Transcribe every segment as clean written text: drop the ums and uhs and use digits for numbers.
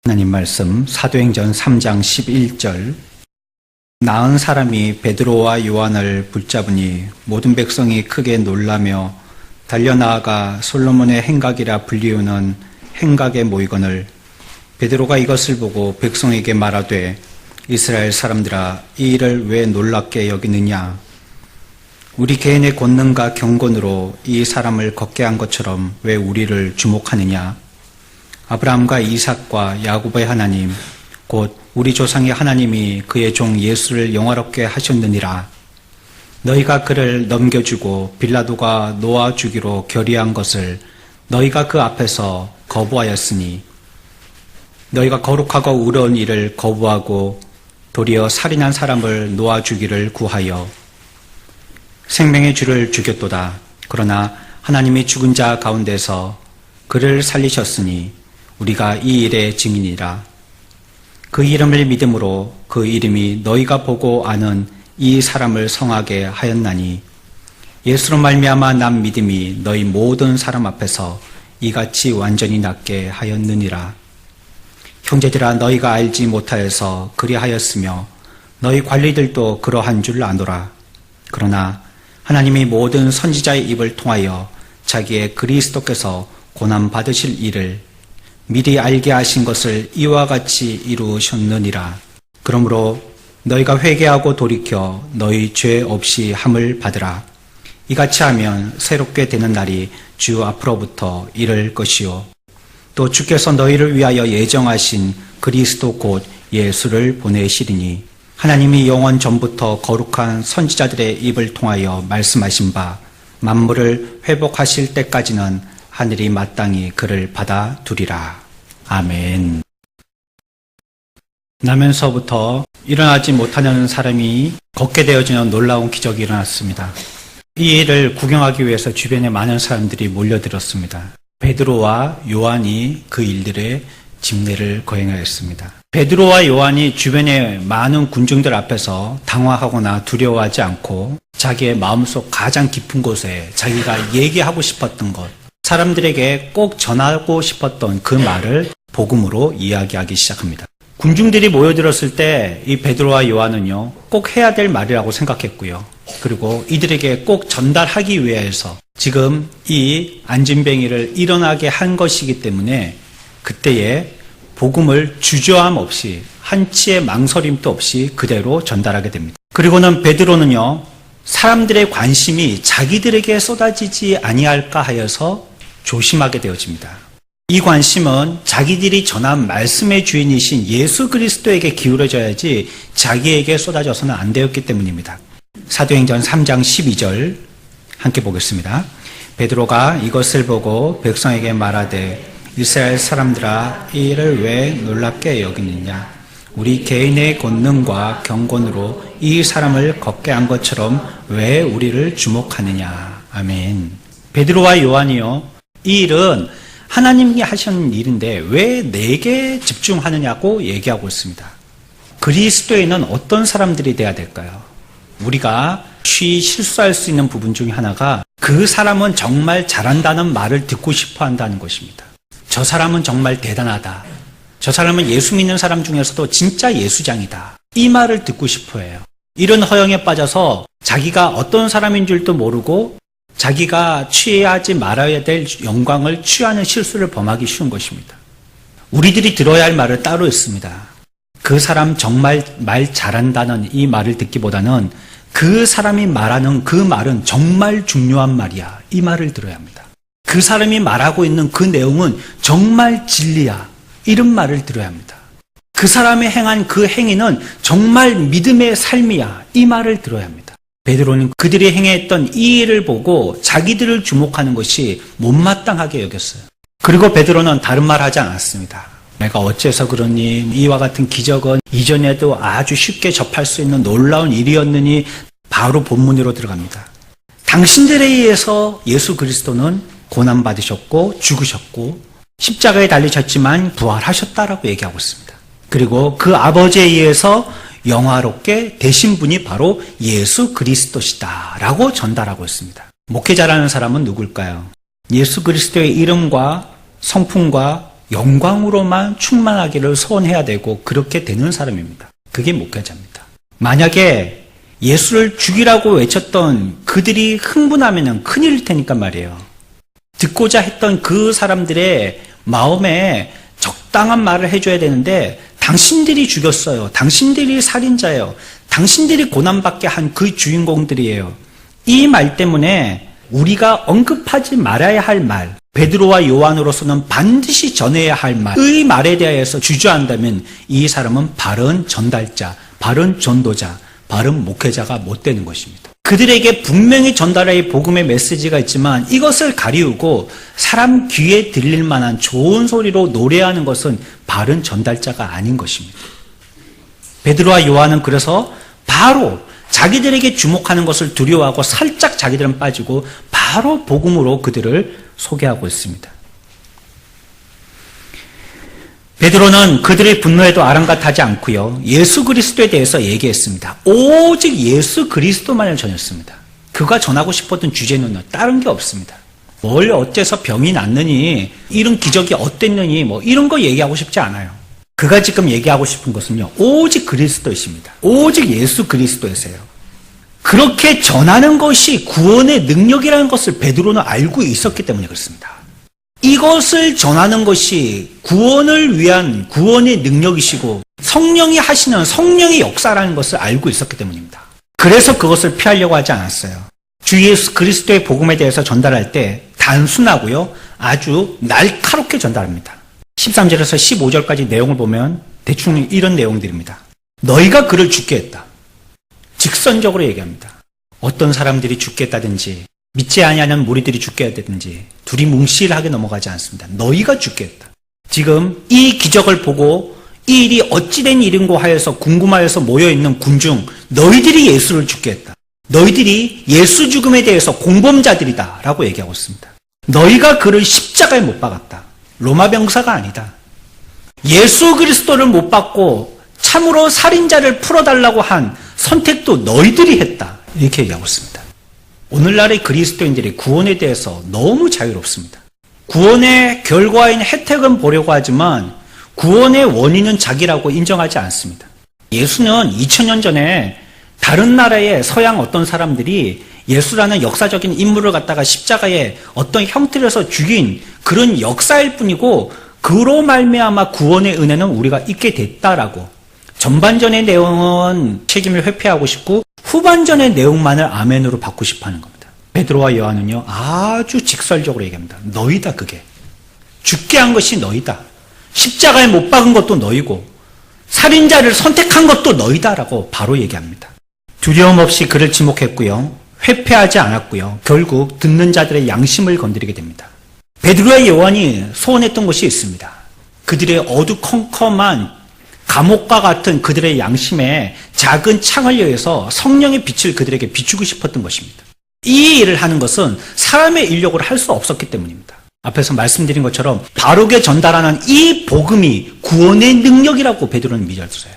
하나님 말씀 사도행전 3장 11절. 나은 사람이 베드로와 요한을 붙잡으니 모든 백성이 크게 놀라며 달려나아가 솔로몬의 행각이라 불리우는 행각에 모이거늘 베드로가 이것을 보고 백성에게 말하되 이스라엘 사람들아, 이 일을 왜 놀랍게 여기느냐? 우리 개인의 권능과 경건으로 이 사람을 걷게 한 것처럼 왜 우리를 주목하느냐? 아브라함과 이삭과 야곱의 하나님, 곧 우리 조상의 하나님이 그의 종 예수를 영화롭게 하셨느니라. 너희가 그를 넘겨주고 빌라도가 놓아주기로 결의한 것을 너희가 그 앞에서 거부하였으니, 너희가 거룩하고 의로운 일을 거부하고 도리어 살인한 사람을 놓아주기를 구하여 생명의 주를 죽였도다. 그러나 하나님이 죽은 자 가운데서 그를 살리셨으니 우리가 이 일의 증인이라. 그 이름을 믿음으로 그 이름이 너희가 보고 아는 이 사람을 성하게 하였나니 예수로 말미암아 난 믿음이 너희 모든 사람 앞에서 이같이 완전히 낫게 하였느니라. 형제들아, 너희가 알지 못하여서 그리하였으며 너희 관리들도 그러한 줄 아노라. 그러나 하나님이 모든 선지자의 입을 통하여 자기의 그리스도께서 고난 받으실 일을 미리 알게 하신 것을 이와 같이 이루셨느니라. 그러므로 너희가 회개하고 돌이켜 너희 죄 없이 함을 받으라. 이같이 하면 새롭게 되는 날이 주 앞으로부터 이를 것이요, 또 주께서 너희를 위하여 예정하신 그리스도 곧 예수를 보내시리니 하나님이 영원 전부터 거룩한 선지자들의 입을 통하여 말씀하신 바 만물을 회복하실 때까지는 하늘이 마땅히 그를 받아두리라. 아멘. 나면서부터 일어나지 못하는 사람이 걷게 되어지는 놀라운 기적이 일어났습니다. 이 일을 구경하기 위해서 주변에 많은 사람들이 몰려들었습니다. 베드로와 요한이 그 일들의 집례를 거행하였습니다. 베드로와 요한이 주변의 많은 군중들 앞에서 당황하거나 두려워하지 않고 자기의 마음속 가장 깊은 곳에 자기가 얘기하고 싶었던 것, 사람들에게 꼭 전하고 싶었던 그 말을 복음으로 이야기하기 시작합니다. 군중들이 모여들었을 때 이 베드로와 요한은요, 꼭 해야 될 말이라고 생각했고요. 그리고 이들에게 꼭 전달하기 위해서 지금 이 안진뱅이를 일어나게 한 것이기 때문에 그때에 복음을 주저함 없이 한치의 망설임도 없이 그대로 전달하게 됩니다. 그리고는 베드로는요, 사람들의 관심이 자기들에게 쏟아지지 아니할까 하여서 조심하게 되어집니다. 이 관심은 자기들이 전한 말씀의 주인이신 예수 그리스도에게 기울어져야지 자기에게 쏟아져서는 안 되었기 때문입니다. 사도행전 3장 12절 함께 보겠습니다. 베드로가 이것을 보고 백성에게 말하되 이스라엘 사람들아, 이 일을 왜 놀랍게 여기느냐? 우리 개인의 권능과 경건으로 이 사람을 걷게 한 것처럼 왜 우리를 주목하느냐? 아멘. 베드로와 요한이요, 이 일은 하나님이 하신 일인데 왜 내게 집중하느냐고 얘기하고 있습니다. 그리스도에는 어떤 사람들이 돼야 될까요? 우리가 실수할 수 있는 부분 중에 하나가 그 사람은 정말 잘한다는 말을 듣고 싶어 한다는 것입니다. 저 사람은 정말 대단하다. 저 사람은 예수 믿는 사람 중에서도 진짜 예수장이다. 이 말을 듣고 싶어 해요. 이런 허영에 빠져서 자기가 어떤 사람인 줄도 모르고 자기가 취하지 말아야 될 영광을 취하는 실수를 범하기 쉬운 것입니다. 우리들이 들어야 할 말은 따로 있습니다. 그 사람 정말 말 잘한다는 이 말을 듣기보다는 그 사람이 말하는 그 말은 정말 중요한 말이야. 이 말을 들어야 합니다. 그 사람이 말하고 있는 그 내용은 정말 진리야. 이런 말을 들어야 합니다. 그 사람이 행한 그 행위는 정말 믿음의 삶이야. 이 말을 들어야 합니다. 베드로는 그들이 행했던 이 일을 보고 자기들을 주목하는 것이 못마땅하게 여겼어요. 그리고 베드로는 다른 말 하지 않았습니다. 내가 어째서 그러니? 이와 같은 기적은 이전에도 아주 쉽게 접할 수 있는 놀라운 일이었느니 바로 본문으로 들어갑니다. 당신들에 의해서 예수 그리스도는 고난받으셨고 죽으셨고 십자가에 달리셨지만 부활하셨다라고 얘기하고 있습니다. 그리고 그 아버지에 의해서 영화롭게 되신 분이 바로 예수 그리스도시다 라고 전달하고 있습니다. 목회자라는 사람은 누굴까요? 예수 그리스도의 이름과 성품과 영광으로만 충만하기를 소원해야 되고 그렇게 되는 사람입니다. 그게 목회자입니다. 만약에 예수를 죽이라고 외쳤던 그들이 흥분하면 큰일일 테니까 말이에요. 듣고자 했던 그 사람들의 마음에 적당한 말을 해줘야 되는데 당신들이 죽였어요. 당신들이 살인자예요. 당신들이 고난받게 한 그 주인공들이에요. 이 말 때문에 우리가 언급하지 말아야 할 말, 베드로와 요한으로서는 반드시 전해야 할 말의 말에 대해서 주저한다면 이 사람은 바른 전달자, 바른 전도자, 바른 목회자가 못 되는 것입니다. 그들에게 분명히 전달할 복음의 메시지가 있지만 이것을 가리우고 사람 귀에 들릴 만한 좋은 소리로 노래하는 것은 바른 전달자가 아닌 것입니다. 베드로와 요한은 그래서 바로 자기들에게 주목하는 것을 두려워하고 살짝 자기들은 빠지고 바로 복음으로 그들을 소개하고 있습니다. 베드로는 그들의 분노에도 아랑곳하지 않고요. 예수 그리스도에 대해서 얘기했습니다. 오직 예수 그리스도만을 전했습니다. 그가 전하고 싶었던 주제는 다른 게 없습니다. 뭘 어째서 병이 낫느니, 이런 기적이 어땠느니 이런 거 얘기하고 싶지 않아요. 그가 지금 얘기하고 싶은 것은요. 오직 그리스도이십니다. 오직 예수 그리스도이세요. 그렇게 전하는 것이 구원의 능력이라는 것을 베드로는 알고 있었기 때문에 그렇습니다. 이것을 전하는 것이 구원을 위한 구원의 능력이시고 성령이 하시는 성령의 역사라는 것을 알고 있었기 때문입니다. 그래서 그것을 피하려고 하지 않았어요. 주 예수 그리스도의 복음에 대해서 전달할 때 단순하고요. 아주 날카롭게 전달합니다. 13절에서 15절까지 내용을 보면 대충 이런 내용들입니다. 너희가 그를 죽게 했다. 직선적으로 얘기합니다. 어떤 사람들이 죽겠다든지 믿지 아니하는 무리들이 죽게 했다든지 둘이 뭉실하게 넘어가지 않습니다. 너희가 죽게 했다. 지금 이 기적을 보고 이 일이 어찌된 일인고 하여서 궁금하여서 모여있는 군중 너희들이 예수를 죽게 했다. 너희들이 예수 죽음에 대해서 공범자들이다 라고 얘기하고 있습니다. 너희가 그를 십자가에 못 박았다. 로마 병사가 아니다. 예수 그리스도를 못 박고 참으로 살인자를 풀어달라고 한 선택도 너희들이 했다. 이렇게 얘기하고 있습니다. 오늘날의 그리스도인들이 구원에 대해서 너무 자유롭습니다. 구원의 결과인 혜택은 보려고 하지만 구원의 원인은 자기라고 인정하지 않습니다. 예수는 2000년 전에 다른 나라의 서양 어떤 사람들이 예수라는 역사적인 인물을 갖다가 십자가에 어떤 형태로서 죽인 그런 역사일 뿐이고 그로 말미암아 구원의 은혜는 우리가 잊게 됐다라고 전반전의 내용은 책임을 회피하고 싶고 후반전의 내용만을 아멘으로 받고 싶어하는 겁니다. 베드로와 요한은요 아주 직설적으로 얘기합니다. 너희다. 그게 죽게 한 것이 너희다. 십자가에 못 박은 것도 너희고 살인자를 선택한 것도 너희다라고 바로 얘기합니다. 두려움 없이 그를 지목했고요. 회피하지 않았고요. 결국 듣는 자들의 양심을 건드리게 됩니다. 베드로와 요한이 소원했던 것이 있습니다. 그들의 어두컴컴한 감옥과 같은 그들의 양심에 작은 창을 여해서 성령의 빛을 그들에게 비추고 싶었던 것입니다. 이 일을 하는 것은 사람의 인력으로 할 수 없었기 때문입니다. 앞에서 말씀드린 것처럼 바르게 전달하는 이 복음이 구원의 능력이라고 베드로는 믿었어요.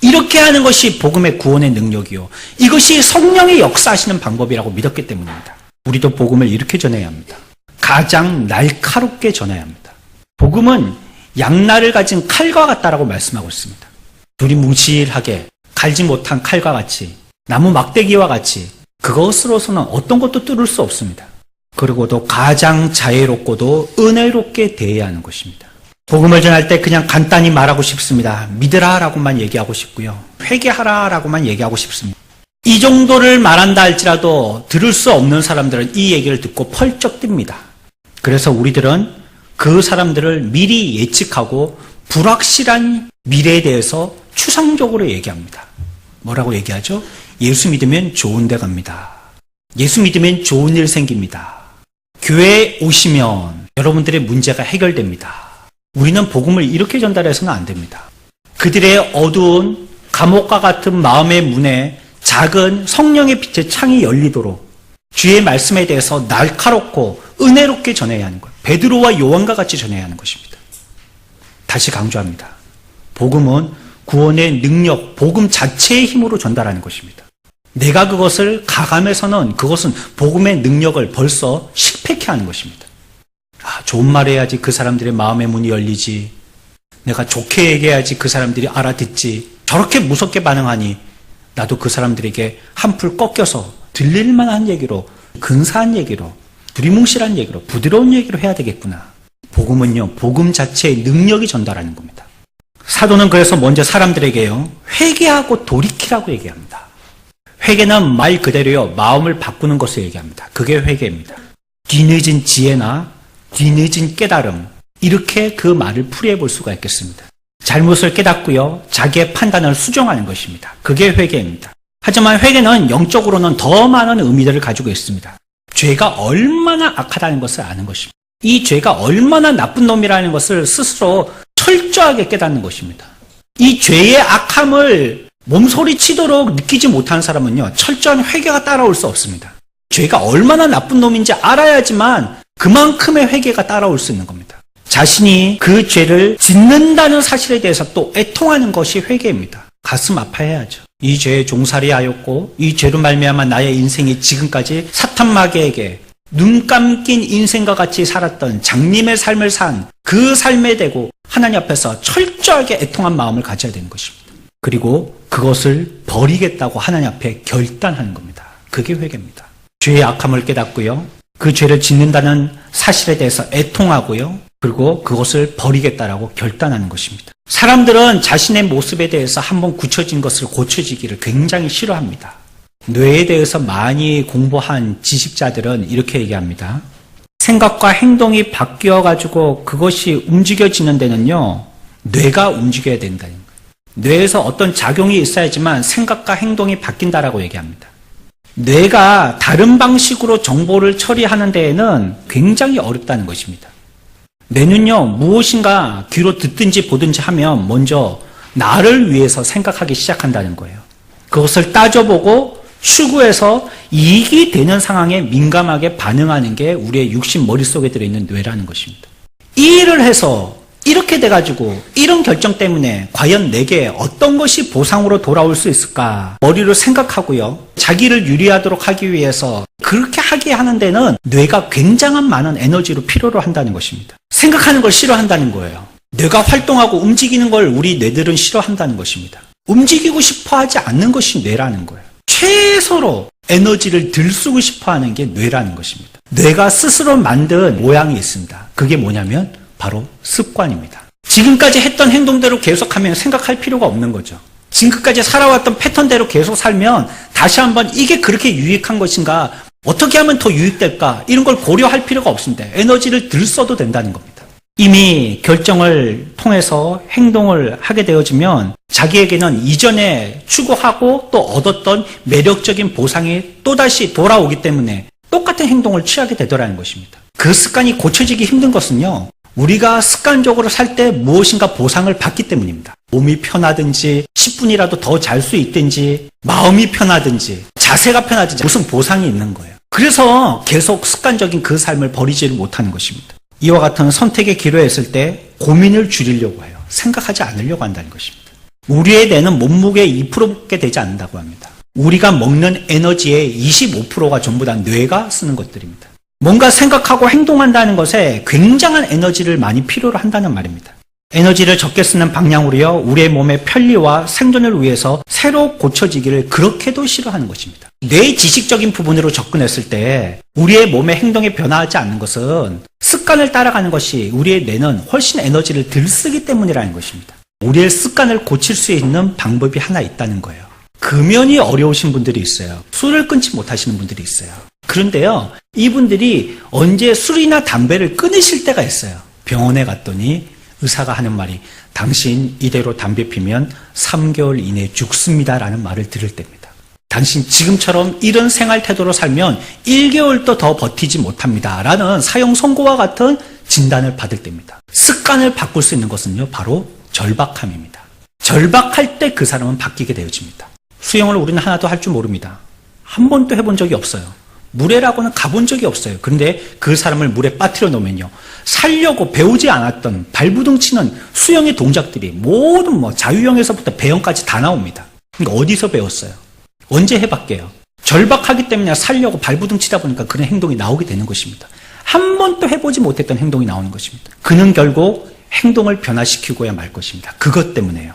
이렇게 하는 것이 복음의 구원의 능력이요. 이것이 성령의 역사하시는 방법이라고 믿었기 때문입니다. 우리도 복음을 이렇게 전해야 합니다. 가장 날카롭게 전해야 합니다. 복음은 양날을 가진 칼과 같다라고 말씀하고 있습니다. 둘이 뭉실하게 갈지 못한 칼과 같이 나무 막대기와 같이 그것으로서는 어떤 것도 뚫을 수 없습니다. 그리고도 가장 자애롭고도 은혜롭게 대해야 하는 것입니다. 복음을 전할 때 그냥 간단히 말하고 싶습니다. 믿으라 라고만 얘기하고 싶고요. 회개하라 라고만 얘기하고 싶습니다. 이 정도를 말한다 할지라도 들을 수 없는 사람들은 이 얘기를 듣고 펄쩍 뜁니다. 그래서 우리들은 그 사람들을 미리 예측하고 불확실한 미래에 대해서 추상적으로 얘기합니다. 뭐라고 얘기하죠? 예수 믿으면 좋은 데 갑니다. 예수 믿으면 좋은 일 생깁니다. 교회에 오시면 여러분들의 문제가 해결됩니다. 우리는 복음을 이렇게 전달해서는 안 됩니다. 그들의 어두운 감옥과 같은 마음의 문에 작은 성령의 빛의 창이 열리도록 주의 말씀에 대해서 날카롭고 은혜롭게 전해야 하는 것. 베드로와 요한과 같이 전해야 하는 것입니다. 다시 강조합니다. 복음은 구원의 능력, 복음 자체의 힘으로 전달하는 것입니다. 내가 그것을 가감해서는 그것은 복음의 능력을 벌써 실패케 하는 것입니다. 좋은 말 해야지 그 사람들의 마음의 문이 열리지. 내가 좋게 얘기해야지 그 사람들이 알아듣지. 저렇게 무섭게 반응하니 나도 그 사람들에게 한풀 꺾여서 들릴 만한 얘기로, 근사한 얘기로, 두리뭉실한 얘기로, 부드러운 얘기로 해야 되겠구나. 복음은요, 복음 자체의 능력이 전달하는 겁니다. 사도는 그래서 먼저 사람들에게요, 회개하고 돌이키라고 얘기합니다. 회개는 말 그대로요, 마음을 바꾸는 것을 얘기합니다. 그게 회개입니다. 뒤늦은 지혜나 뒤늦은 깨달음, 이렇게 그 말을 풀이해 볼 수가 있겠습니다. 잘못을 깨닫고요, 자기의 판단을 수정하는 것입니다. 그게 회개입니다. 하지만 회개는 영적으로는 더 많은 의미들을 가지고 있습니다. 죄가 얼마나 악하다는 것을 아는 것입니다. 이 죄가 얼마나 나쁜 놈이라는 것을 스스로 철저하게 깨닫는 것입니다. 이 죄의 악함을 몸소리치도록 느끼지 못한 사람은요, 철저한 회개가 따라올 수 없습니다. 죄가 얼마나 나쁜 놈인지 알아야지만 그만큼의 회개가 따라올 수 있는 겁니다. 자신이 그 죄를 짓는다는 사실에 대해서 또 애통하는 것이 회개입니다. 가슴 아파해야죠. 이 죄에 종살이하였고 이 죄로 말미암아 나의 인생이 지금까지 사탄마귀에게 눈 감긴 인생과 같이 살았던 장님의 삶을 산 그 삶에 대고 하나님 앞에서 철저하게 애통한 마음을 가져야 되는 것입니다. 그리고 그것을 버리겠다고 하나님 앞에 결단하는 겁니다. 그게 회개입니다. 죄의 악함을 깨닫고요, 그 죄를 짓는다는 사실에 대해서 애통하고요, 그리고 그것을 버리겠다라고 결단하는 것입니다. 사람들은 자신의 모습에 대해서 한번 굳혀진 것을 고쳐지기를 굉장히 싫어합니다. 뇌에 대해서 많이 공부한 지식자들은 이렇게 얘기합니다. 생각과 행동이 바뀌어가지고 그것이 움직여지는 데는요, 뇌가 움직여야 된다는 거예요. 뇌에서 어떤 작용이 있어야지만 생각과 행동이 바뀐다라고 얘기합니다. 뇌가 다른 방식으로 정보를 처리하는 데에는 굉장히 어렵다는 것입니다. 뇌는요, 무엇인가 귀로 듣든지 보든지 하면 먼저 나를 위해서 생각하기 시작한다는 거예요. 그것을 따져보고 추구해서 이익이 되는 상황에 민감하게 반응하는 게 우리의 육신 머릿속에 들어있는 뇌라는 것입니다. 이 일을 해서 이렇게 돼가지고 이런 결정 때문에 과연 내게 어떤 것이 보상으로 돌아올 수 있을까? 머리로 생각하고요, 자기를 유리하도록 하기 위해서 그렇게 하게 하는 데는 뇌가 굉장한 많은 에너지로 필요로 한다는 것입니다. 생각하는 걸 싫어한다는 거예요. 뇌가 활동하고 움직이는 걸 우리 뇌들은 싫어한다는 것입니다. 움직이고 싶어 하지 않는 것이 뇌라는 거예요. 최소로 에너지를 들쓰고 싶어 하는 게 뇌라는 것입니다. 뇌가 스스로 만든 모양이 있습니다. 그게 뭐냐면 바로 습관입니다. 지금까지 했던 행동대로 계속하면 생각할 필요가 없는 거죠. 지금까지 살아왔던 패턴대로 계속 살면 다시 한번 이게 그렇게 유익한 것인가, 어떻게 하면 더 유익될까, 이런 걸 고려할 필요가 없습니다. 에너지를 들써도 된다는 겁니다. 이미 결정을 통해서 행동을 하게 되어지면 자기에게는 이전에 추구하고 또 얻었던 매력적인 보상이 또다시 돌아오기 때문에 똑같은 행동을 취하게 되더라는 것입니다. 그 습관이 고쳐지기 힘든 것은요, 우리가 습관적으로 살 때 무엇인가 보상을 받기 때문입니다. 몸이 편하든지 10분이라도 더 잘 수 있든지 마음이 편하든지 자세가 편하든지 무슨 보상이 있는 거예요. 그래서 계속 습관적인 그 삶을 버리지를 못하는 것입니다. 이와 같은 선택의 기로에 있을 때 고민을 줄이려고 해요. 생각하지 않으려고 한다는 것입니다. 우리의 뇌는 몸무게의 2%밖에 되지 않는다고 합니다. 우리가 먹는 에너지의 25%가 전부 다 뇌가 쓰는 것들입니다. 뭔가 생각하고 행동한다는 것에 굉장한 에너지를 많이 필요로 한다는 말입니다. 에너지를 적게 쓰는 방향으로요, 우리의 몸의 편리와 생존을 위해서 새로 고쳐지기를 그렇게도 싫어하는 것입니다. 뇌의 지식적인 부분으로 접근했을 때 우리의 몸의 행동이 변화하지 않는 것은 습관을 따라가는 것이 우리의 뇌는 훨씬 에너지를 덜 쓰기 때문이라는 것입니다. 우리의 습관을 고칠 수 있는 방법이 하나 있다는 거예요. 금연이 어려우신 분들이 있어요. 술을 끊지 못하시는 분들이 있어요. 그런데요, 이분들이 언제 술이나 담배를 끊으실 때가 있어요. 병원에 갔더니 의사가 하는 말이, 당신 이대로 담배 피면 3개월 이내에 죽습니다라는 말을 들을 때입니다. 당신 지금처럼 이런 생활 태도로 살면 1개월도 더 버티지 못합니다 라는 사형 선고와 같은 진단을 받을 때입니다. 습관을 바꿀 수 있는 것은요, 바로 절박함입니다. 절박할 때 그 사람은 바뀌게 되어집니다. 수영을 우리는 하나도 할 줄 모릅니다. 한 번도 해본 적이 없어요. 물에라고는 가본 적이 없어요. 그런데 그 사람을 물에 빠뜨려 놓으면요, 살려고 배우지 않았던 발부둥 치는 수영의 동작들이 모든 자유형에서부터 배영까지 다 나옵니다. 그러니까 어디서 배웠어요? 언제 해봤게요? 절박하기 때문에 살려고 발부둥 치다 보니까 그런 행동이 나오게 되는 것입니다. 한 번도 해보지 못했던 행동이 나오는 것입니다. 그는 결국 행동을 변화시키고야 말 것입니다. 그것 때문에요.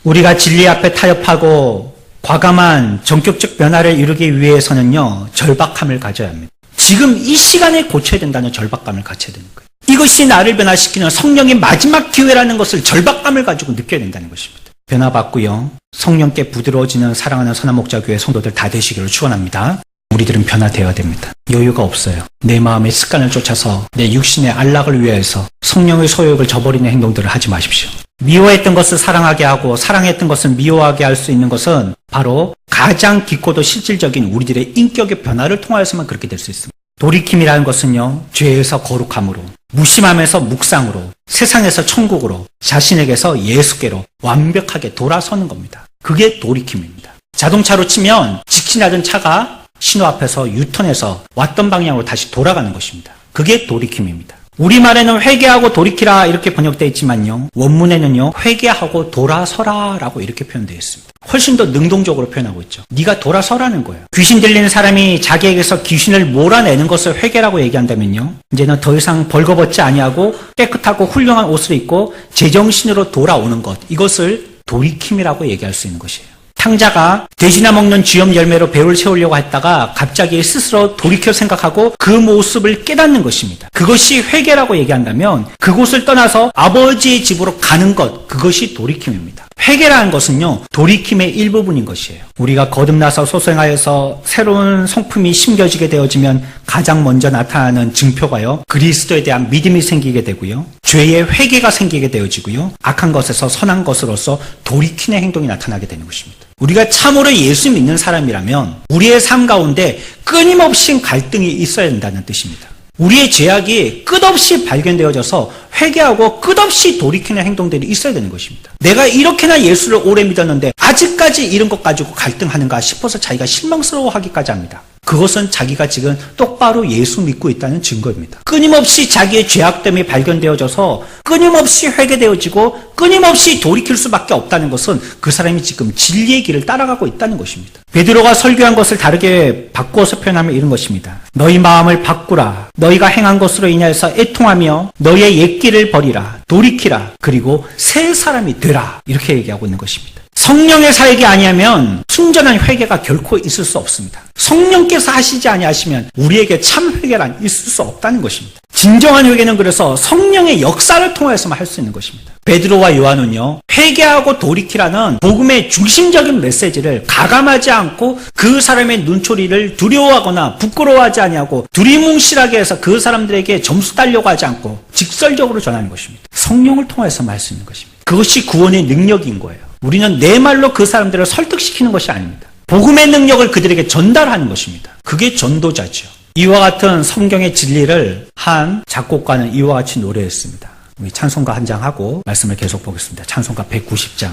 우리가 진리 앞에 타협하고 과감한 전격적 변화를 이루기 위해서는요, 절박함을 가져야 합니다. 지금 이 시간에 고쳐야 된다는 절박감을 갖춰야 되는 거예요. 이것이 나를 변화시키는 성령의 마지막 기회라는 것을 절박감을 가지고 느껴야 된다는 것입니다. 변화받고요, 성령께 부드러워지는 사랑하는 선한목자교회 성도들 다 되시기를 축원합니다. 우리들은 변화되어야 됩니다. 여유가 없어요. 내 마음의 습관을 쫓아서 내 육신의 안락을 위해서 성령의 소욕을 저버리는 행동들을 하지 마십시오. 미워했던 것을 사랑하게 하고 사랑했던 것을 미워하게 할 수 있는 것은 바로 가장 깊고도 실질적인 우리들의 인격의 변화를 통하여서만 그렇게 될 수 있습니다. 돌이킴이라는 것은요, 죄에서 거룩함으로, 무심함에서 묵상으로, 세상에서 천국으로, 자신에게서 예수께로 완벽하게 돌아서는 겁니다. 그게 돌이킴입니다. 자동차로 치면 직진하던 차가 신호 앞에서 유턴해서 왔던 방향으로 다시 돌아가는 것입니다. 그게 돌이킴입니다. 우리말에는 회개하고 돌이키라 이렇게 번역되어 있지만요, 원문에는요, 회개하고 돌아서라 라고 이렇게 표현되어 있습니다. 훨씬 더 능동적으로 표현하고 있죠. 네가 돌아서라는 거예요. 귀신 들리는 사람이 자기에게서 귀신을 몰아내는 것을 회개라고 얘기한다면요, 이제는 더 이상 벌거벗지 아니하고 깨끗하고 훌륭한 옷을 입고 제정신으로 돌아오는 것, 이것을 돌이킴이라고 얘기할 수 있는 것이에요. 탕자가 돼지나 먹는 쥐염 열매로 배를 채우려고 했다가 갑자기 스스로 돌이켜 생각하고 그 모습을 깨닫는 것입니다. 그것이 회개라고 얘기한다면 그곳을 떠나서 아버지의 집으로 가는 것, 그것이 돌이킴입니다. 회개라는 것은요, 돌이킴의 일부분인 것이에요. 우리가 거듭나서 소생하여서 새로운 성품이 심겨지게 되어지면 가장 먼저 나타나는 증표가요, 그리스도에 대한 믿음이 생기게 되고요, 죄의 회개가 생기게 되어지고요, 악한 것에서 선한 것으로서 돌이키는 행동이 나타나게 되는 것입니다. 우리가 참으로 예수 믿는 사람이라면 우리의 삶 가운데 끊임없이 갈등이 있어야 된다는 뜻입니다. 우리의 죄악이 끝없이 발견되어져서 회개하고 끝없이 돌이키는 행동들이 있어야 되는 것입니다. 내가 이렇게나 예수를 오래 믿었는데 아직까지 이런 것 가지고 갈등하는가 싶어서 자기가 실망스러워하기까지 합니다. 그것은 자기가 지금 똑바로 예수 믿고 있다는 증거입니다. 끊임없이 자기의 죄악됨이 발견되어져서 끊임없이 회개되어지고 끊임없이 돌이킬 수밖에 없다는 것은 그 사람이 지금 진리의 길을 따라가고 있다는 것입니다. 베드로가 설교한 것을 다르게 바꾸어서 표현하면 이런 것입니다. 너희 마음을 바꾸라. 너희가 행한 것으로 인하여서 애통하며 너희의 옛길을 버리라. 돌이키라. 그리고 새 사람이 되라. 이렇게 얘기하고 있는 것입니다. 성령의 사역이 아니하면 순전한 회개가 결코 있을 수 없습니다. 성령께서 하시지 아니하시면 우리에게 참 회개란 있을 수 없다는 것입니다. 진정한 회개는 그래서 성령의 역사를 통해서만 할 수 있는 것입니다. 베드로와 요한은요, 회개하고 돌이키라는 복음의 중심적인 메시지를 가감하지 않고 그 사람의 눈초리를 두려워하거나 부끄러워하지 아니하고 두리뭉실하게 해서 그 사람들에게 점수 따려고 하지 않고 직설적으로 전하는 것입니다. 성령을 통해서만 할 수 있는 것입니다. 그것이 구원의 능력인 거예요. 우리는 내 말로 그 사람들을 설득시키는 것이 아닙니다. 복음의 능력을 그들에게 전달하는 것입니다. 그게 전도자죠. 이와 같은 성경의 진리를 한 작곡가는 이와 같이 노래했습니다. 우리 찬송가 한 장 하고 말씀을 계속 보겠습니다. 찬송가 190장.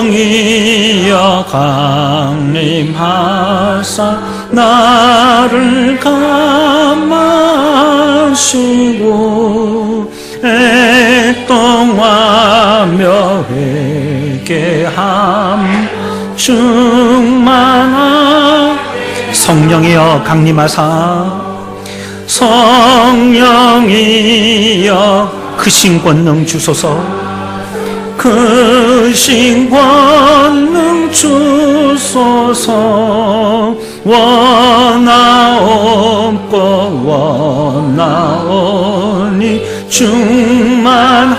성령이여 강림하사 나를 감하시고 애통하며 회개함 충만한 성령이여 강림하사 성령이여 크신 권능 주소서 크신 권능 주소서 원하옵고 원하오니 충만한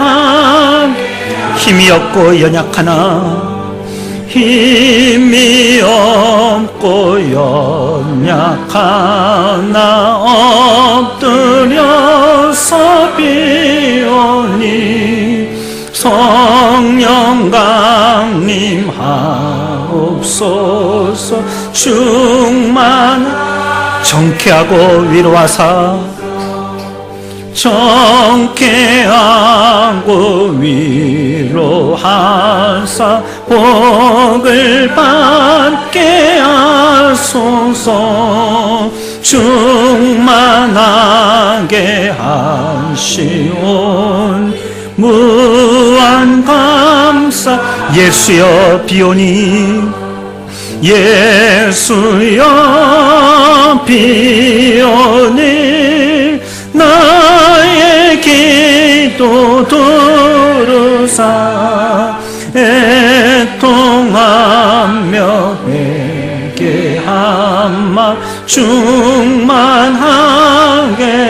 힘이 없고 연약하나 힘이 없고 연약하나 엎드려서 비오니 성령 강림하옵소서 충만 정케하고 위로하사 정케하고 위로하사 복을 받게 하소서 충만하게 하시온 무한 감사. 예수여 비오니 예수여 비오니 나의 기도 들으사 애통하며 회개한 마 충만하게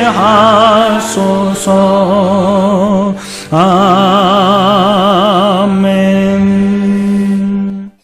하소서. 아멘.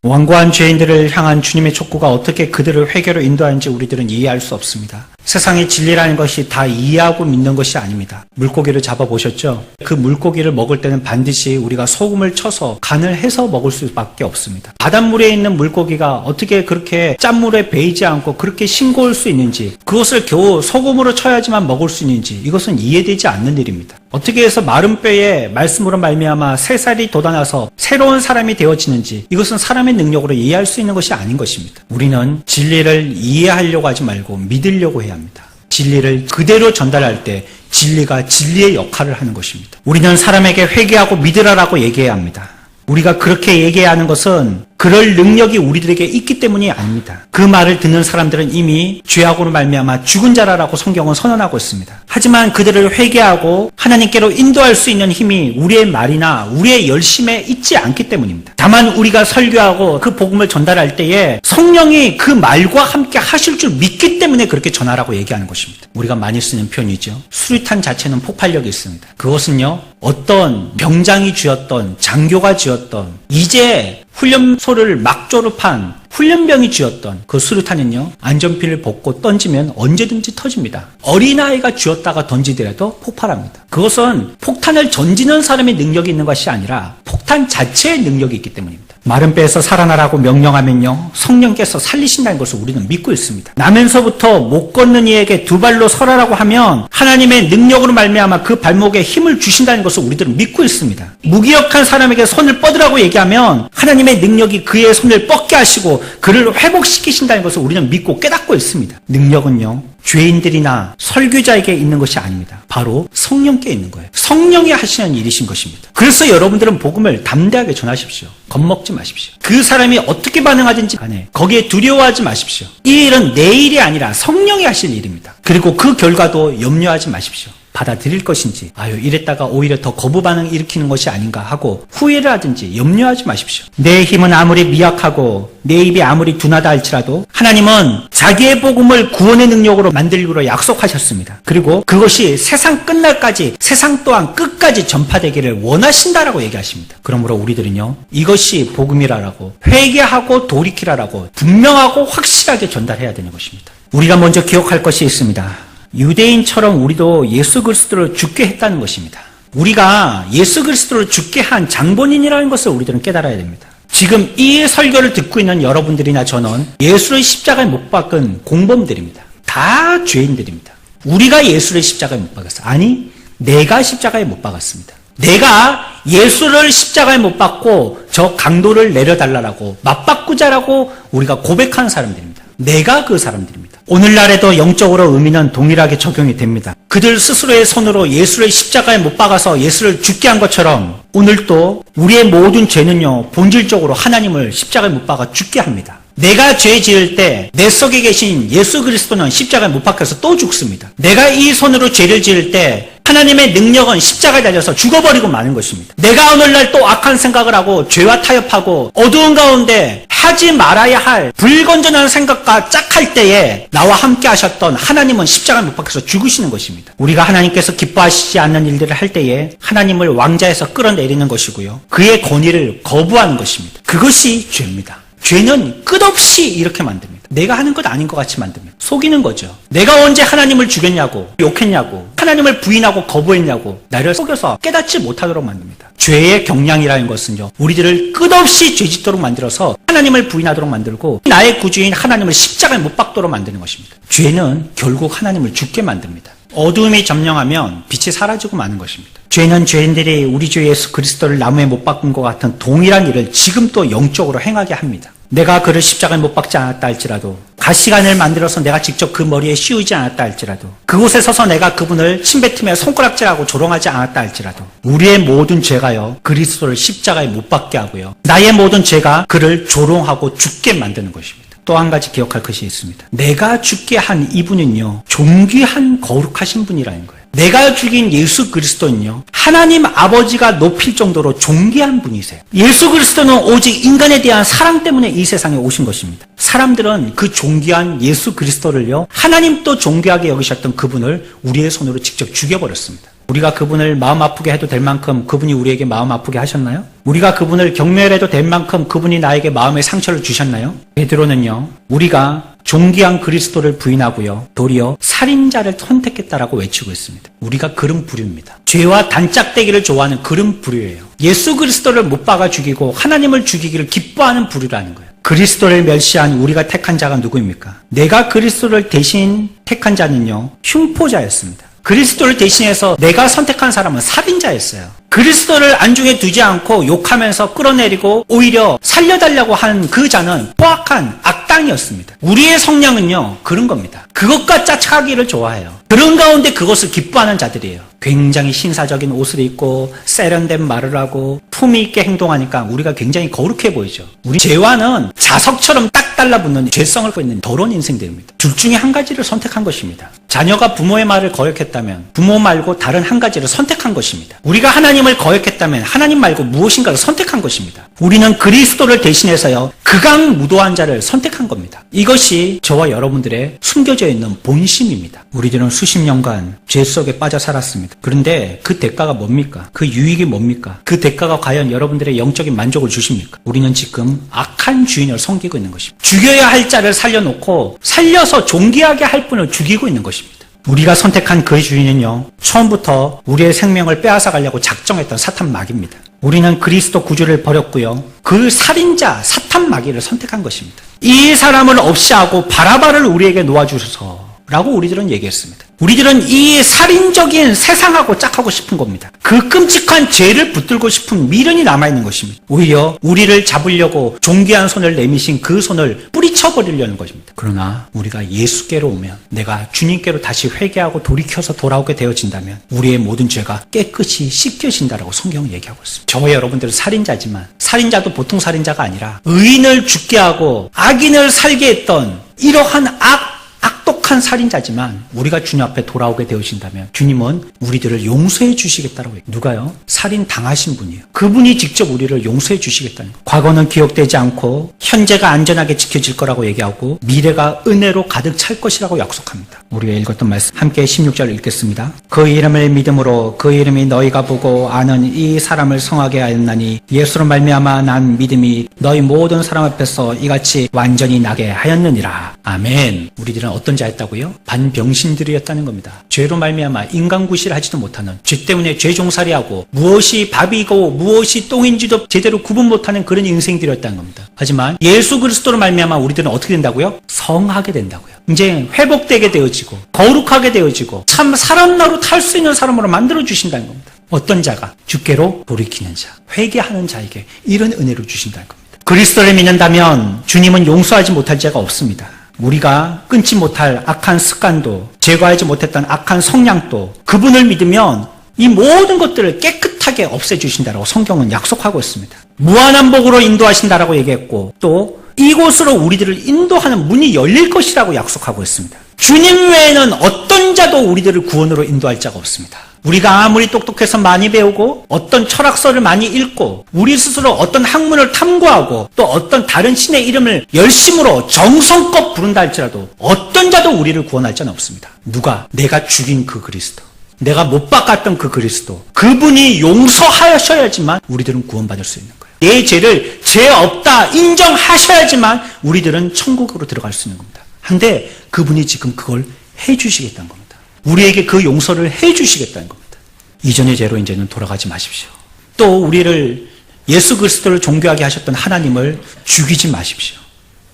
완고한 죄인들을 향한 주님의 촉구가 어떻게 그들을 회개로 인도하는지 우리들은 이해할 수 없습니다. 세상의 진리라는 것이 다 이해하고 믿는 것이 아닙니다. 물고기를 잡아보셨죠? 그 물고기를 먹을 때는 반드시 우리가 소금을 쳐서 간을 해서 먹을 수밖에 없습니다. 바닷물에 있는 물고기가 어떻게 그렇게 짠물에 배이지 않고 그렇게 싱거울 수 있는지, 그것을 겨우 소금으로 쳐야지만 먹을 수 있는지, 이것은 이해되지 않는 일입니다. 어떻게 해서 마른 뼈에 말씀으로 말미암아 새살이 돋아나서 새로운 사람이 되어지는지, 이것은 사람의 능력으로 이해할 수 있는 것이 아닌 것입니다. 우리는 진리를 이해하려고 하지 말고 믿으려고 해야 합니다. 진리를 그대로 전달할 때 진리가 진리의 역할을 하는 것입니다. 우리는 사람에게 회개하고 믿으라라고 얘기해야 합니다. 우리가 그렇게 얘기하는 것은 그럴 능력이 우리들에게 있기 때문이 아닙니다. 그 말을 듣는 사람들은 이미 죄악으로 말미암아 죽은 자라라고 성경은 선언하고 있습니다. 하지만 그들을 회개하고 하나님께로 인도할 수 있는 힘이 우리의 말이나 우리의 열심에 있지 않기 때문입니다. 다만 우리가 설교하고 그 복음을 전달할 때에 성령이 그 말과 함께 하실 줄 믿기 때문에 그렇게 전하라고 얘기하는 것입니다. 우리가 많이 쓰는 표현이죠. 수류탄 자체는 폭발력이 있습니다. 그것은요, 어떤 병장이 쥐었던 장교가 쥐었던 이제 훈련소를 막 졸업한 훈련병이 쥐었던 그 수류탄은요, 안전핀을 벗고 던지면 언제든지 터집니다. 어린아이가 쥐었다가 던지더라도 폭발합니다. 그것은 폭탄을 던지는 사람의 능력이 있는 것이 아니라 폭탄 자체의 능력이 있기 때문입니다. 마른 뼈에서 살아나라고 명령하면요, 성령께서 살리신다는 것을 우리는 믿고 있습니다. 나면서부터 못 걷는 이에게 두 발로 서라라고 하면 하나님의 능력으로 말미암아 그 발목에 힘을 주신다는 것을 우리들은 믿고 있습니다. 무기력한 사람에게 손을 뻗으라고 얘기하면 하나님의 능력이 그의 손을 뻗게 하시고 그를 회복시키신다는 것을 우리는 믿고 깨닫고 있습니다. 능력은요, 죄인들이나 설교자에게 있는 것이 아닙니다. 바로 성령께 있는 거예요. 성령이 하시는 일이신 것입니다. 그래서 여러분들은 복음을 담대하게 전하십시오. 겁먹지 마십시오. 그 사람이 어떻게 반응하든지 간에 거기에 두려워하지 마십시오. 이 일은 내 일이 아니라 성령이 하실 일입니다. 그리고 그 결과도 염려하지 마십시오. 받아들일 것인지, 이랬다가 오히려 더 거부 반응 일으키는 것이 아닌가 하고 후회를 하든지 염려하지 마십시오. 내 힘은 아무리 미약하고 내 입이 아무리 둔하다 할지라도 하나님은 자기의 복음을 구원의 능력으로 만들기로 약속하셨습니다. 그리고 그것이 세상 끝날까지, 세상 또한 끝까지 전파되기를 원하신다라고 얘기하십니다. 그러므로 우리들은요, 이것이 복음이라라고, 회개하고 돌이키라라고 분명하고 확실하게 전달해야 되는 것입니다. 우리가 먼저 기억할 것이 있습니다. 유대인처럼 우리도 예수 그리스도를 죽게 했다는 것입니다. 우리가 예수 그리스도를 죽게 한 장본인이라는 것을 우리들은 깨달아야 됩니다. 지금 이 설교를 듣고 있는 여러분들이나 저는 예수를 십자가에 못 박은 공범들입니다. 다 죄인들입니다. 우리가 예수를 십자가에 못 박았어요. 아니, 내가 십자가에 못 박았습니다. 내가 예수를 십자가에 못 박고 저 강도를 내려달라고 맞바꾸자라고 우리가 고백한 사람들입니다. 내가 그 사람들입니다. 오늘날에도 영적으로 의미는 동일하게 적용이 됩니다. 그들 스스로의 손으로 예수를 십자가에 못 박아서 예수를 죽게 한 것처럼 오늘도 우리의 모든 죄는요, 본질적으로 하나님을 십자가에 못 박아 죽게 합니다. 내가 죄 지을 때 내 속에 계신 예수 그리스도는 십자가에 못 박혀서 또 죽습니다. 내가 이 손으로 죄를 지을 때 하나님의 능력은 십자가에 달려서 죽어버리고 마는 것입니다. 내가 오늘날 또 악한 생각을 하고 죄와 타협하고 어두운 가운데 하지 말아야 할 불건전한 생각과 짝할 때에 나와 함께 하셨던 하나님은 십자가에 못 박혀서 죽으시는 것입니다. 우리가 하나님께서 기뻐하시지 않는 일들을 할 때에 하나님을 왕자에서 끌어내리는 것이고요, 그의 권위를 거부하는 것입니다. 그것이 죄입니다. 죄는 끝없이 이렇게 만듭니다. 내가 하는 것 아닌 것 같이 만듭니다. 속이는 거죠. 내가 언제 하나님을 죽였냐고, 욕했냐고, 하나님을 부인하고 거부했냐고 나를 속여서 깨닫지 못하도록 만듭니다. 죄의 경량이라는 것은요, 우리들을 끝없이 죄짓도록 만들어서 하나님을 부인하도록 만들고 나의 구주인 하나님을 십자가에 못 박도록 만드는 것입니다. 죄는 결국 하나님을 죽게 만듭니다. 어두움이 점령하면 빛이 사라지고 마는 것입니다. 죄는 죄인들이 우리 주 예수 그리스도를 나무에 못 박은 것 같은 동일한 일을 지금 또 영적으로 행하게 합니다. 내가 그를 십자가에 못 박지 않았다 할지라도 가시관을 만들어서 내가 직접 그 머리에 씌우지 않았다 할지라도, 그곳에 서서 내가 그분을 침뱉으며 손가락질하고 조롱하지 않았다 할지라도, 우리의 모든 죄가요, 그리스도를 십자가에 못 박게 하고요, 나의 모든 죄가 그를 조롱하고 죽게 만드는 것입니다. 또 한 가지 기억할 것이 있습니다. 내가 죽게 한 이분은요, 존귀한 거룩하신 분이라는 거예요. 내가 죽인 예수 그리스도는요, 하나님 아버지가 높일 정도로 존귀한 분이세요. 예수 그리스도는 오직 인간에 대한 사랑 때문에 이 세상에 오신 것입니다. 사람들은 그 존귀한 예수 그리스도를요, 하나님도 존귀하게 여기셨던 그분을 우리의 손으로 직접 죽여버렸습니다. 우리가 그분을 마음 아프게 해도 될 만큼 그분이 우리에게 마음 아프게 하셨나요? 우리가 그분을 경멸해도 될 만큼 그분이 나에게 마음의 상처를 주셨나요? 베드로는요, 우리가 존귀한 그리스도를 부인하고요, 도리어 살인자를 선택했다라고 외치고 있습니다. 우리가 그런 부류입니다. 죄와 단짝대기를 좋아하는 그런 부류예요. 예수 그리스도를 못 박아 죽이고 하나님을 죽이기를 기뻐하는 부류라는 거예요. 그리스도를 멸시한 우리가 택한 자가 누구입니까? 내가 그리스도를 대신 택한 자는요, 흉포자였습니다. 그리스도를 대신해서 내가 선택한 사람은 살인자였어요. 그리스도를 안중에 두지 않고 욕하면서 끌어내리고 오히려 살려달라고 한 그 자는 포악한 악당이었습니다. 우리의 성량은요, 그런 겁니다. 그것과 짝하기를 좋아해요. 그런 가운데 그것을 기뻐하는 자들이에요. 굉장히 신사적인 옷을 입고 세련된 말을 하고 품위 있게 행동하니까 우리가 굉장히 거룩해 보이죠. 우리 죄와는 자석처럼 딱 달라붙는 죄성을 갖고 있는 더러운 인생들입니다. 둘 중에 한 가지를 선택한 것입니다. 자녀가 부모의 말을 거역했다면 부모 말고 다른 한 가지를 선택한 것입니다. 우리가 하나님을 거역했다면 하나님 말고 무엇인가를 선택한 것입니다. 우리는 그리스도를 대신해서요, 극악무도한 자를 선택한 겁니다. 이것이 저와 여러분들의 숨겨져 있는 본심입니다. 우리들은 수십 년간 죄 속에 빠져 살았습니다. 그런데 그 대가가 뭡니까? 그 유익이 뭡니까? 그 대가가 과연 여러분들의 영적인 만족을 주십니까? 우리는 지금 악한 주인을 섬기고 있는 것입니다. 죽여야 할 자를 살려놓고 살려서 존귀하게 할 분을 죽이고 있는 것입니다. 우리가 선택한 그 주인은요, 처음부터 우리의 생명을 빼앗아 가려고 작정했던 사탄 마귀입니다. 우리는 그리스도 구주를 버렸고요, 그 살인자 사탄 마귀를 선택한 것입니다. 이 사람을 없이 하고 바라바를 우리에게 놓아주셔서 라고 우리들은 얘기했습니다. 우리들은 이 살인적인 세상하고 짝하고 싶은 겁니다. 그 끔찍한 죄를 붙들고 싶은 미련이 남아있는 것입니다. 오히려 우리를 잡으려고 존귀한 손을 내미신 그 손을 뿌리쳐버리려는 것입니다. 그러나 우리가 예수께로 오면, 내가 주님께로 다시 회개하고 돌이켜서 돌아오게 되어진다면 우리의 모든 죄가 깨끗이 씻겨진다라고 성경은 얘기하고 있습니다. 저와 여러분들은 살인자지만 살인자도 보통 살인자가 아니라 의인을 죽게 하고 악인을 살게 했던 이러한 악독한 살인자지만 우리가 주님 앞에 돌아오게 되어진다면 주님은 우리들을 용서해 주시겠다라고 해요. 누가요? 살인 당하신 분이에요. 그분이 직접 우리를 용서해 주시겠다는 거예요. 과거는 기억되지 않고 현재가 안전하게 지켜질 거라고 얘기하고 미래가 은혜로 가득 찰 것이라고 약속합니다. 우리가 읽었던 말씀 함께 16절 읽겠습니다. 그 이름을 믿음으로 그 이름이 너희가 보고 아는 이 사람을 성하게 하였나니 예수로 말미암아 난 믿음이 너희 모든 사람 앞에서 이같이 완전히 나게 하였느니라. 아멘. 우리들은 어떤 자였다고요? 반병신들이었다는 겁니다. 죄로 말미암아 인간구실을 하지도 못하는, 죄 때문에 죄종살이하고 무엇이 밥이고 무엇이 똥인지도 제대로 구분 못하는 그런 인생들이었다는 겁니다. 하지만 예수 그리스도로 말미암아 우리들은 어떻게 된다고요? 성하게 된다고요. 이제 회복되게 되어지고 거룩하게 되어지고 참 사람 노릇 할 수 있는 사람으로 만들어주신다는 겁니다. 어떤 자가? 주께로 돌이키는 자, 회개하는 자에게 이런 은혜를 주신다는 겁니다. 그리스도를 믿는다면 주님은 용서하지 못할 죄가 없습니다. 우리가 끊지 못할 악한 습관도, 제거하지 못했던 악한 성향도 그분을 믿으면 이 모든 것들을 깨끗하게 없애주신다라고 성경은 약속하고 있습니다. 무한한 복으로 인도하신다라고 얘기했고, 또 이곳으로 우리들을 인도하는 문이 열릴 것이라고 약속하고 있습니다. 주님 외에는 어떤 자도 우리들을 구원으로 인도할 자가 없습니다. 우리가 아무리 똑똑해서 많이 배우고 어떤 철학서를 많이 읽고 우리 스스로 어떤 학문을 탐구하고 또 어떤 다른 신의 이름을 열심으로 정성껏 부른다 할지라도 어떤 자도 우리를 구원할 자는 없습니다. 누가? 내가 죽인 그 그리스도, 내가 못 박았던 그 그리스도, 그분이 용서하셔야지만 우리들은 구원받을 수 있는 거예요. 내 죄를 죄 없다 인정하셔야지만 우리들은 천국으로 들어갈 수 있는 겁니다. 한데 그분이 지금 그걸 해주시겠다는 겁니다. 우리에게 그 용서를 해주시겠다는 겁니다. 이전의 죄로 이제는 돌아가지 마십시오. 또 우리를 예수 그리스도를 존귀하게 하셨던 하나님을 죽이지 마십시오.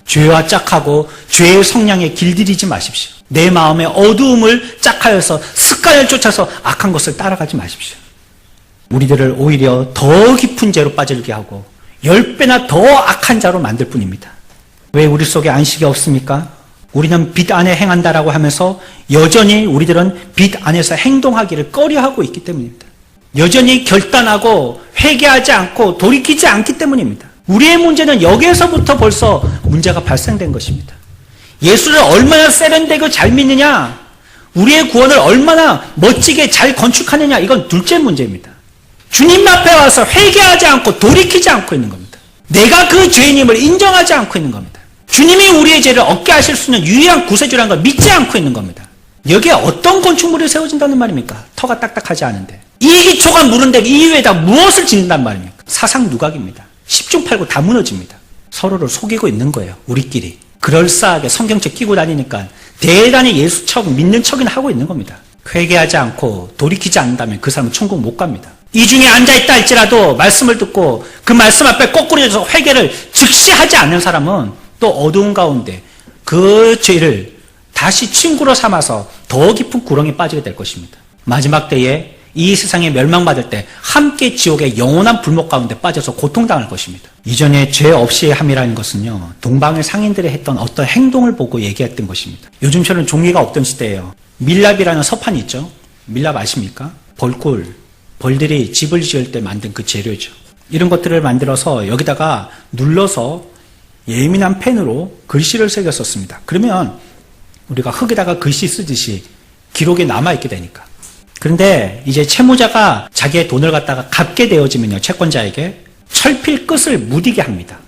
죄와 짝하고 죄의 성향에 길들이지 마십시오. 내 마음의 어두움을 짝하여서 습관을 쫓아서 악한 것을 따라가지 마십시오. 우리들을 오히려 더 깊은 죄로 빠지게 하고 10배나 더 악한 자로 만들 뿐입니다. 왜 우리 속에 안식이 없습니까? 우리는 빛 안에 행한다라고 하면서 여전히 우리들은 빛 안에서 행동하기를 꺼려하고 있기 때문입니다. 여전히 결단하고 회개하지 않고 돌이키지 않기 때문입니다. 우리의 문제는 여기에서부터 벌써 문제가 발생된 것입니다. 예수를 얼마나 세련되고 잘 믿느냐, 우리의 구원을 얼마나 멋지게 잘 건축하느냐, 이건 둘째 문제입니다. 주님 앞에 와서 회개하지 않고 돌이키지 않고 있는 겁니다. 내가 그 죄인임을 인정하지 않고 있는 겁니다. 주님이 우리의 죄를 얻게 하실 수 있는 유일한 구세주라는 걸 믿지 않고 있는 겁니다. 여기에 어떤 건축물이 세워진다는 말입니까? 터가 딱딱하지 않은데. 이 기초가 무는데 이 위에다 무엇을 짓는단 말입니까? 사상 누각입니다. 10중 8구 다 무너집니다. 서로를 속이고 있는 거예요. 우리끼리. 그럴싸하게 성경책 끼고 다니니까 대단히 예수 척 믿는 척이나 하고 있는 겁니다. 회개하지 않고 돌이키지 않는다면 그 사람은 천국 못 갑니다. 이 중에 앉아있다 할지라도 말씀을 듣고 그 말씀 앞에 거꾸로 해서 회개를 즉시 하지 않는 사람은 또 어두운 가운데 그 죄를 다시 친구로 삼아서 더 깊은 구렁에 빠지게 될 것입니다. 마지막 때에 이 세상에 멸망받을 때 함께 지옥의 영원한 불목 가운데 빠져서 고통당할 것입니다. 이전에 죄 없이의 함이라는 것은요, 동방의 상인들이 했던 어떤 행동을 보고 얘기했던 것입니다. 요즘처럼 종이가 없던 시대예요. 밀랍이라는 서판이 있죠. 밀랍 아십니까? 벌들이 집을 지을 때 만든 그 재료죠. 이런 것들을 만들어서 여기다가 눌러서 예민한 펜으로 글씨를 새겼었습니다. 그러면 우리가 흙에다가 글씨 쓰듯이 기록이 남아있게 되니까. 그런데 이제 채무자가 자기의 돈을 갖다가 갚게 되어지면요, 채권자에게 철필 끝을 무디게 합니다.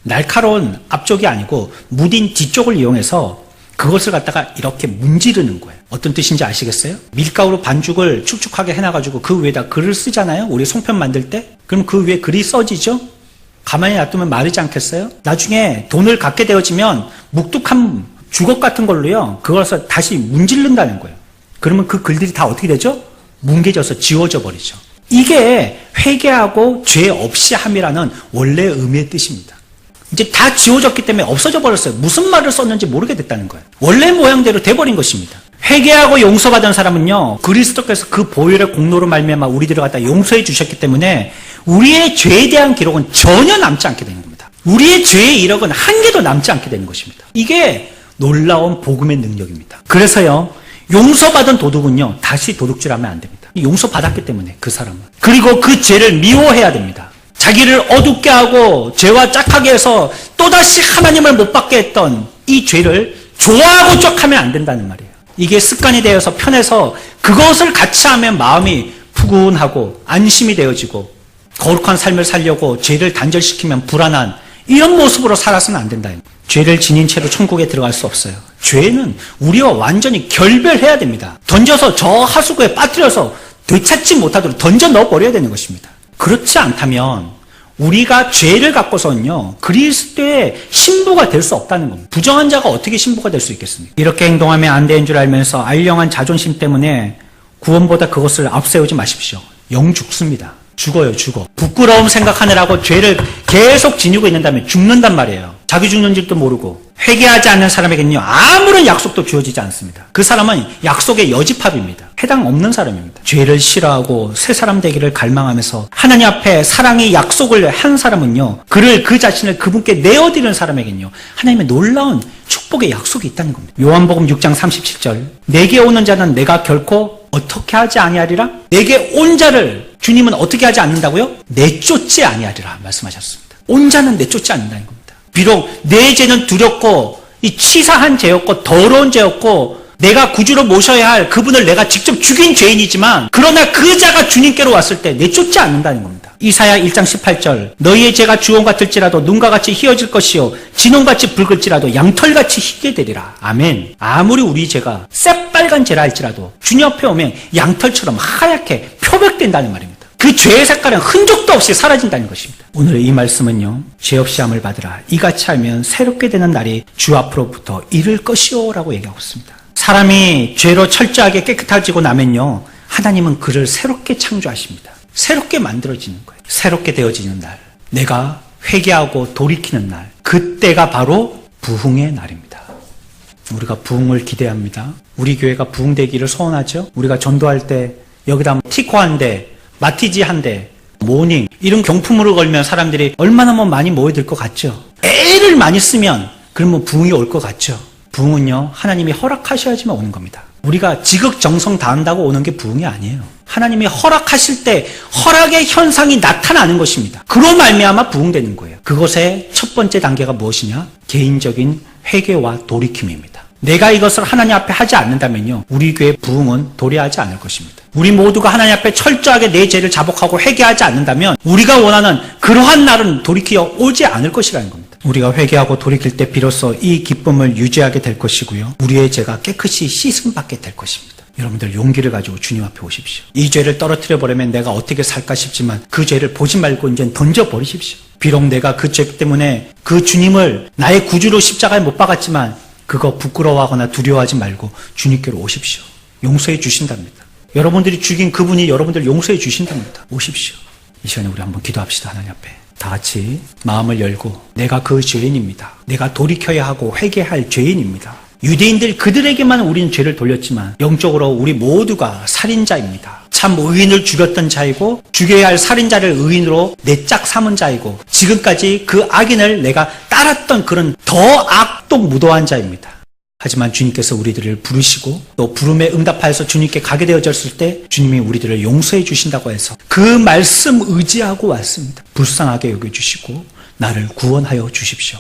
날카로운 앞쪽이 아니고 무딘 뒤쪽을 이용해서 그것을 갖다가 이렇게 문지르는 거예요. 어떤 뜻인지 아시겠어요? 밀가루로 반죽을 축축하게 해놔가지고 그 위에다 글을 쓰잖아요. 우리 송편 만들 때. 그럼 그 위에 글이 써지죠? 가만히 놔두면 마르지 않겠어요? 나중에 돈을 갚게 되어지면 묵뚝한 주걱 같은 걸로요, 그것을 다시 문지른다는 거예요. 그러면 그 글들이 다 어떻게 되죠? 뭉개져서 지워져 버리죠. 이게 회개하고 죄 없이 함이라는 원래 의미의 뜻입니다. 이제 다 지워졌기 때문에 없어져 버렸어요. 무슨 말을 썼는지 모르게 됐다는 거예요. 원래 모양대로 돼버린 것입니다. 회개하고 용서받은 사람은요, 그리스도께서 그 보혈의 공로로 말미암아 우리들을 갖다 용서해 주셨기 때문에 우리의 죄에 대한 기록은 전혀 남지 않게 되는 겁니다. 우리의 죄의 이력은 한 개도 남지 않게 되는 것입니다. 이게 놀라운 복음의 능력입니다. 그래서요, 용서받은 도둑은요, 다시 도둑질하면 안 됩니다. 용서받았기 때문에 그 사람은. 그리고 그 죄를 미워해야 됩니다. 자기를 어둡게 하고 죄와 짝하게 해서 또다시 하나님을 못 받게 했던 이 죄를 좋아하고 쩍하면 안 된다는 말이에요. 이게 습관이 되어서 편해서 그것을 같이 하면 마음이 푸근하고 안심이 되어지고 거룩한 삶을 살려고 죄를 단절시키면 불안한 이런 모습으로 살아서는 안 된다. 죄를 지닌 채로 천국에 들어갈 수 없어요. 죄는 우리와 완전히 결별해야 됩니다. 던져서 저 하수구에 빠뜨려서 되찾지 못하도록 던져 넣어버려야 되는 것입니다. 그렇지 않다면 우리가 죄를 갖고서는요, 그리스도의 신부가 될 수 없다는 겁니다. 부정한 자가 어떻게 신부가 될 수 있겠습니까? 이렇게 행동하면 안 되는 줄 알면서 알령한 자존심 때문에 구원보다 그것을 앞세우지 마십시오. 영 죽습니다. 죽어요, 죽어. 부끄러움 생각하느라고 죄를 계속 지니고 있는다면 죽는단 말이에요. 자기 죽는 줄도 모르고. 회개하지 않는 사람에게는요, 아무런 약속도 주어지지 않습니다. 그 사람은 약속의 여지팝입니다. 해당 없는 사람입니다. 죄를 싫어하고 새 사람 되기를 갈망하면서 하나님 앞에 사랑의 약속을 한 사람은요, 그 자신을 그분께 내어드리는 사람에게는요, 하나님의 놀라운 축복의 약속이 있다는 겁니다. 요한복음 6장 37절. 내게 오는 자는 내가 결코 어떻게 하지 아니하리라? 내게 온 자를 주님은 어떻게 하지 않는다고요? 내쫓지 아니하리라 말씀하셨습니다. 온 자는 내쫓지 않는다는 겁니다. 비록 내 죄는 두렵고 이 치사한 죄였고 더러운 죄였고 내가 구주로 모셔야 할 그분을 내가 직접 죽인 죄인이지만 그러나 그 자가 주님께로 왔을 때 내쫓지 않는다는 겁니다. 이사야 1장 18절. 너희의 죄가 주홍 같을지라도 눈과 같이 희어질 것이요 진홍같이 붉을지라도 양털같이 희게 되리라. 아멘. 아무리 우리 죄가 새빨간 죄라 할지라도 주님 앞에 오면 양털처럼 하얗게 표백된다는 말입니다. 그 죄의 색깔은 흔적도 없이 사라진다는 것입니다. 오늘 이 말씀은요, 죄 없이 함을 받으라. 이같이 하면 새롭게 되는 날이 주 앞으로부터 이를 것이요 라고 얘기하고 있습니다. 사람이 죄로 철저하게 깨끗해지고 나면요, 하나님은 그를 새롭게 창조하십니다. 새롭게 만들어지는 거예요. 새롭게 되어지는 날, 내가 회개하고 돌이키는 날, 그때가 바로 부흥의 날입니다. 우리가 부흥을 기대합니다. 우리 교회가 부흥되기를 소원하죠. 우리가 전도할 때 여기다 티코 한 대, 마티지 한 대, 모닝 이런 경품으로 걸면 사람들이 얼마나 많이 모여들 것 같죠. 애를 많이 쓰면 그러면 부흥이 올 것 같죠. 부흥은요, 하나님이 허락하셔야지만 오는 겁니다. 우리가 지극정성 다한다고 오는 게 부흥이 아니에요. 하나님이 허락하실 때 허락의 현상이 나타나는 것입니다. 그로 말미암아 부흥되는 거예요. 그것의 첫 번째 단계가 무엇이냐? 개인적인 회개와 돌이킴입니다. 내가 이것을 하나님 앞에 하지 않는다면요, 우리 교회 부흥은 도래하지 않을 것입니다. 우리 모두가 하나님 앞에 철저하게 내 죄를 자복하고 회개하지 않는다면 우리가 원하는 그러한 날은 돌이켜 오지 않을 것이라는 겁니다. 우리가 회개하고 돌이킬 때 비로소 이 기쁨을 유지하게 될 것이고요, 우리의 죄가 깨끗이 씻음받게 될 것입니다. 여러분들 용기를 가지고 주님 앞에 오십시오. 이 죄를 떨어뜨려 버리면 내가 어떻게 살까 싶지만 그 죄를 보지 말고 이제 던져버리십시오. 비록 내가 그 죄 때문에 그 주님을 나의 구주로 십자가에 못 박았지만 그거 부끄러워하거나 두려워하지 말고 주님께로 오십시오. 용서해 주신답니다. 여러분들이 죽인 그분이 여러분들 용서해 주신답니다. 오십시오. 이 시간에 우리 한번 기도합시다. 하나님 앞에 다 같이 마음을 열고, 내가 그 죄인입니다. 내가 돌이켜야 하고 회개할 죄인입니다. 유대인들 그들에게만 우리는 죄를 돌렸지만 영적으로 우리 모두가 살인자입니다. 참 의인을 죽였던 자이고 죽여야 할 살인자를 의인으로 내짝 삼은 자이고 지금까지 그 악인을 내가 따랐던 그런 더 악도 무도한 자입니다. 하지만 주님께서 우리들을 부르시고 또 부름에 응답하여서 주님께 가게 되어졌을 때 주님이 우리들을 용서해 주신다고 해서 그 말씀 의지하고 왔습니다. 불쌍하게 여겨주시고 나를 구원하여 주십시오.